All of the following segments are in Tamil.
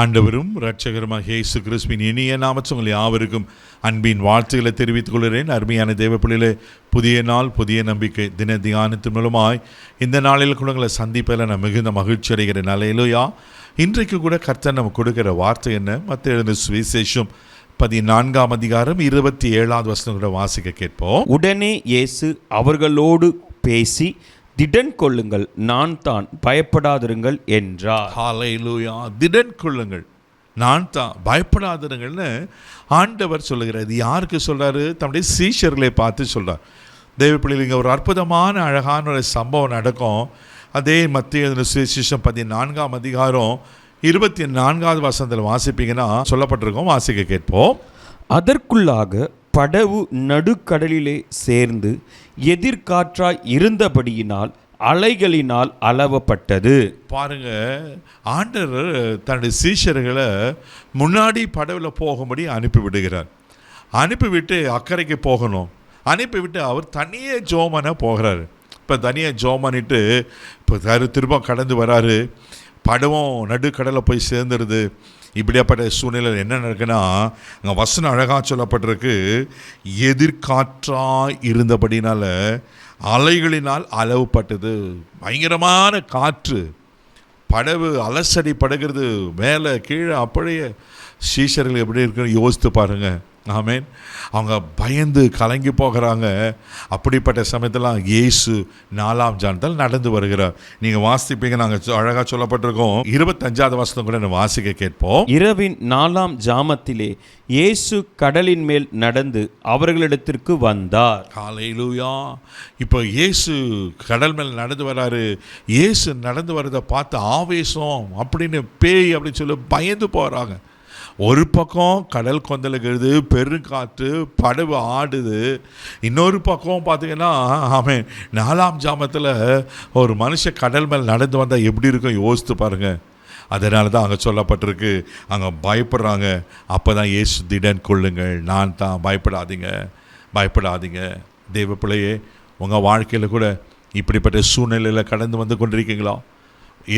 ஆண்டவரும் இரட்சகருமாக இயேசு கிறிஸ்துவின் இனிய நாமத்தில் உங்கள் யாவருக்கும் அன்பின் வாழ்த்துக்களை தெரிவித்துக் கொள்கிறேன். அருமையான தேவப்பிள்ளைகளே, புதிய நாள் புதிய நம்பிக்கை தின தியானத்தின் மூலமாய் இந்த நாளில் கூட உங்களை சந்திப்பதில் நான் மிகுந்த மகிழ்ச்சி அடைகிறேன். அல்லேலூயா. இன்றைக்கு கூட கர்த்தர் நமக்கு கொடுக்கிற வார்த்தை என்ன? மத்தேயு எழுதின சுவிசேஷம் 14ஆம் அதிகாரம் 27வது வசனம் கூட வாசிக்க கேட்போம். உடனே இயேசு அவர்களோடு பேசி, திடன் கொள்ளுங்கள், நான் தான், பயப்படாதிருங்கள் என்றார். ஹல்லேலூயா. திடன் கொள்ளுங்கள், நான் தான், பயப்படாதிருங்கள்னு ஆண்டவர் சொல்லுகிறார். இது யாருக்கு சொல்றாரு? தம்முடைய சீஷர்களை பார்த்து சொல்றார். தேவப்பிள்ளைங்க, ஒரு அற்புதமான அழகான ஒரு சம்பவம் நடக்கும். அதே மத்தேயு எழுதின சுவிசேஷம் 14ஆம் அதிகாரம் 24வது வசனத்தில் வாசிப்பீங்கன்னா சொல்லப்பட்டிருக்கோம். வாசிக்க கேட்போம். அதற்குள்ளாக படவு நடுக்கடலிலே சேர்ந்து எதிர்காற்றாய் இருந்தபடியினால் அலைகளினால் அளவப்பட்டது. பாருங்க, ஆண்டவர் தன்னுடைய சீஷர்களை முன்னாடி படவில் போகும்படி அனுப்பிவிடுகிறார். அனுப்பிவிட்டு அக்கறைக்கு போகணும். அனுப்பிவிட்டு அவர் தனியே ஜோமனை போகிறாரு. இப்போ தனியாக ஜோமனிட்டு இப்போ திரும்ப கடந்து வராரு. படவும் நடுக்கடலை போய் சேர்ந்துருது. இப்படியாப்பட்ட சூழ்நிலையில் என்ன நடக்குன்னா, அங்கே வசனம் அழகாக சொல்லப்பட்டிருக்கு, எதிர்காற்றாய் இருந்தபடினால அலைகளினால் அளவுப்பட்டது. பயங்கரமான காற்று, படவு அலசடி படுகிறது, மேலே கீழே. அப்படியே சீஷர்கள் எப்படி இருக்குன்னு யோசித்து பாருங்கள். ஆமேன். அவங்க பயந்து கலங்கி போகிறாங்க. அப்படிப்பட்ட சமயத்தில் இயேசு 4ஆம் ஜாமத்தில் நடந்து வருகிறார். நீங்கள் வாசிப்பீங்க, நாங்கள் அழகாக சொல்லப்பட்டிருக்கோம். 25வது வசனம் கூட வாசிக்க கேட்போம். இரவின் 4ஆம் ஜாமத்திலே இயேசு கடலின் மேல் நடந்து அவர்களிடத்திற்கு வந்தார். ஹல்லேலூயா. இப்போ இயேசு கடல் மேல் நடந்து வராரு. இயேசு நடந்து வர்றதை பார்த்து ஆவேசம் அப்படின்னு பேய் அப்படின்னு சொல்லி பயந்து போகிறாங்க. ஒரு பக்கம் கடல் கொந்தளிக்கிறது, பெருங்காற்று, படவு ஆடுது. இன்னொரு பக்கம் பார்த்தீங்கன்னா, ஆமாம், 4ஆம் ஜாமத்தில் ஒரு மனுஷன் கடல் மேல் நடந்து வந்தால் எப்படி இருக்கும் யோசித்து பாருங்கள். அதனால தான் அங்கே சொல்லப்பட்டிருக்கு, அங்கே பயப்படுறாங்க. அப்போ தான் இயேசு திடன் கொள்ளுங்கள், நான் தான், பயப்படாதீங்க, பயப்படாதீங்க. தேவ பிள்ளையே, உங்கள் வாழ்க்கையில் கூட இப்படிப்பட்ட சூழ்நிலையில் கடந்து வந்து கொண்டிருக்கீங்களா?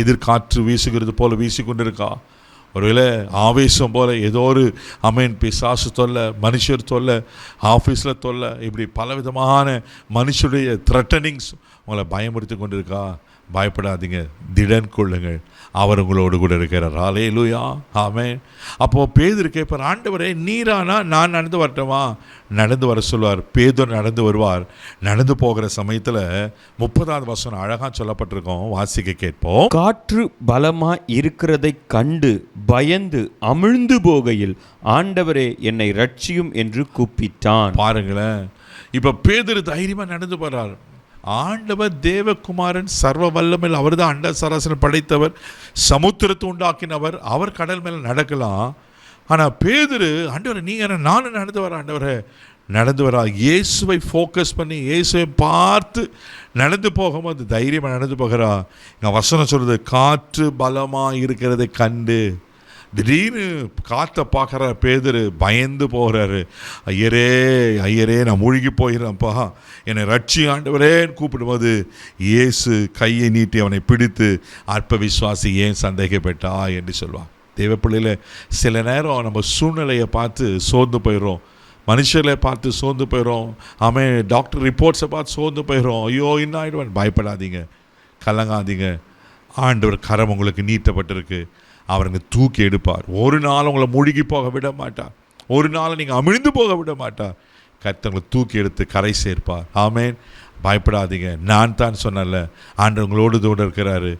எதிர்காற்று வீசுகிறது போல் வீசிக்கொண்டிருக்கா? ஒருவேளை ஆவேசம் போல் ஏதோ ஒரு பிசாசு தொல்லை, மனுஷர் தொல்லை, ஆஃபீஸில் தொல்லை, இப்படி பலவிதமான மனுஷருடைய த்ரெட்டனிங்ஸ் உங்களை பயமுறுத்தி கொண்டிருக்கா? பயப்படாதீங்க, திடன் கொள்ளுங்கள், அவர் உங்களோடு கூட இருக்கிறார். ஹல்லேலூயா. ஆமென். அப்போது பேதுரு கேட்பார், ஆண்டவரே நீரானா நான் நடந்து வரட்டுமா? நடந்து வர சொல்வார். பேதுரு நடந்து வருவார். நடந்து போகிற சமயத்தில் 30வது வசனம் அழகாக சொல்லப்பட்டிருக்கோம். வாசிக்க கேட்போம். காற்று பலமாய் இருக்கிறதை கண்டு பயந்து அமிழ்ந்து போகையில், ஆண்டவரே என்னை ரட்சியும் என்று கூப்பிட்டான். பாருங்களேன், இப்போ பேதுரு தைரியமாக நடந்து போகிறார். ஆண்டவர் தேவகுமாரன், சர்வ வல்லமையில் அவர் தான் அண்ட சராசரம் படைத்தவர், சமுத்திரத்தை உண்டாக்கினவர். அவர் கடல் மேலே நடக்கலாம். ஆனால் பேதுரு, ஆண்டவரை நீங்கள் நானும் நடந்து வரேன், ஆண்டவரை நடந்து வரா. இயேசுவை ஃபோக்கஸ் பண்ணி இயேசுவை பார்த்து நடந்து போகும்போது தைரியமாக நடந்து போகிறா. எங்கள் வசனம் சொல்கிறது, காற்று பலமாக இருக்கிறதை கண்டு. திடீர்னு காற்றை பார்க்குற பேதுரு பயந்து போகிறாரு. ஐயரே ஐயரே, நான் மூழ்கி போகிறேன்ப்பா, என்னை ரட்சி ஆண்டவரேன்னு கூப்பிடும்போது இயேசு கையை நீட்டி அவனை பிடித்து, அற்ப விசுவாசி ஏன் சந்தேகப்பட்டா என்று சொல்வார். தேவப்பிள்ளையில் சில நேரம் நம்ம சூழ்நிலையை பார்த்து சோர்ந்து போயிடும், மனுஷர்களை பார்த்து சோர்ந்து போயிடும், டாக்டர் ரிப்போர்ட்ஸை பார்த்து சோர்ந்து போயிடும். ஐயோ இன்னும் ஆகிடுவேன். பயப்படாதீங்க, கலங்காதீங்க. ஆண்டவர் கரம் உங்களுக்கு நீட்டப்பட்டிருக்கு. அவருங்க தூக்கி எடுப்பார். ஒரு நாள் உங்களை மூழ்கி போக விட மாட்டார். ஒரு நாள் நீங்கள் அமிழ்ந்து போக விட மாட்டார். கர்த்தர் தூக்கி எடுத்து கரை சேர்ப்பார். ஆமேன். பயப்படாதீங்க, நான் தான் சொன்னல, ஆண்டவர் உங்களோடு கூட இருக்கிறாரு.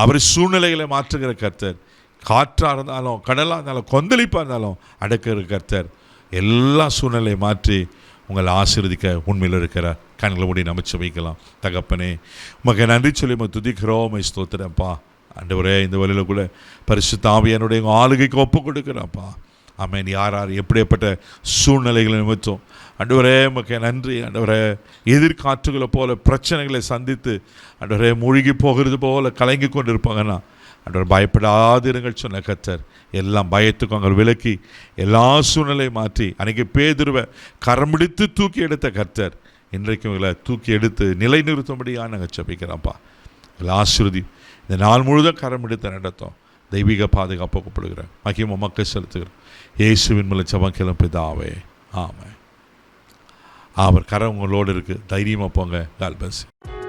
அவர் சூழ்நிலைகளை மாற்றுகிற கர்த்தர். காற்றாக இருந்தாலும், கடலாக இருந்தாலும், கொந்தளிப்பாக இருந்தாலும் அடக்கிற கர்த்தர் எல்லா சூழ்நிலையை மாற்றி உங்களை ஆசீர்வதிக்க உண்மையில் இருக்கிறார். கண்களை மூடி நமச்சு வைக்கலாம். தகப்பனே, உமக்கு நன்றி சொல்லி துதிக்கிறோம், ஸ்தோத்திரப்பா. ஆண்டவரே, இந்த வழியில் கூட பரிசுத்த ஆவியானுடைய ஆளுகைக்கு ஒப்பு கொடுக்குறப்பா. ஆமென். யார் யார் எப்படிப்பட்ட சூழ்நிலைகளை நிமித்தம் ஆண்டவரே உமக்கு நன்றி. ஆண்டவரே, எதிர்காற்றுகளை போல பிரச்சனைகளை சந்தித்து ஆண்டவரே மூழ்கி போகிறது போல கலங்கி கொண்டு இருப்பாங்கன்னா, ஆண்டவர் பயப்படாதிருங்கள் சொன்ன கர்த்தர் எல்லாம் பயத்துக்கும் அங்கே விலக்கி எல்லா சூழ்நிலையை மாற்றி அன்றைக்கி பேதுருவை கரம் பிடித்து தூக்கி எடுத்த கர்த்தர் இன்றைக்கு இவங்களை தூக்கி எடுத்து நிலை நிறுத்தும்படியாக நாங்கள் ஜெபிக்கிறோம்ப்பா. எல்லாம் ஆசீர்வதி. இந்த நாள் முழுதும் கரம் எடுத்து நடத்தும். தெய்வீக பாதுகாப்பு ஒப்புப்படுகிறேன். மகிமை மக்கள் செலுத்துகிறேன். இயேசுவின் மூலம் ஜெபம் கேளும் பிதாவே, ஆமென். அவர் கரம் உங்களோடு இருக்குது. தைரியமாக போங்க. God bless you.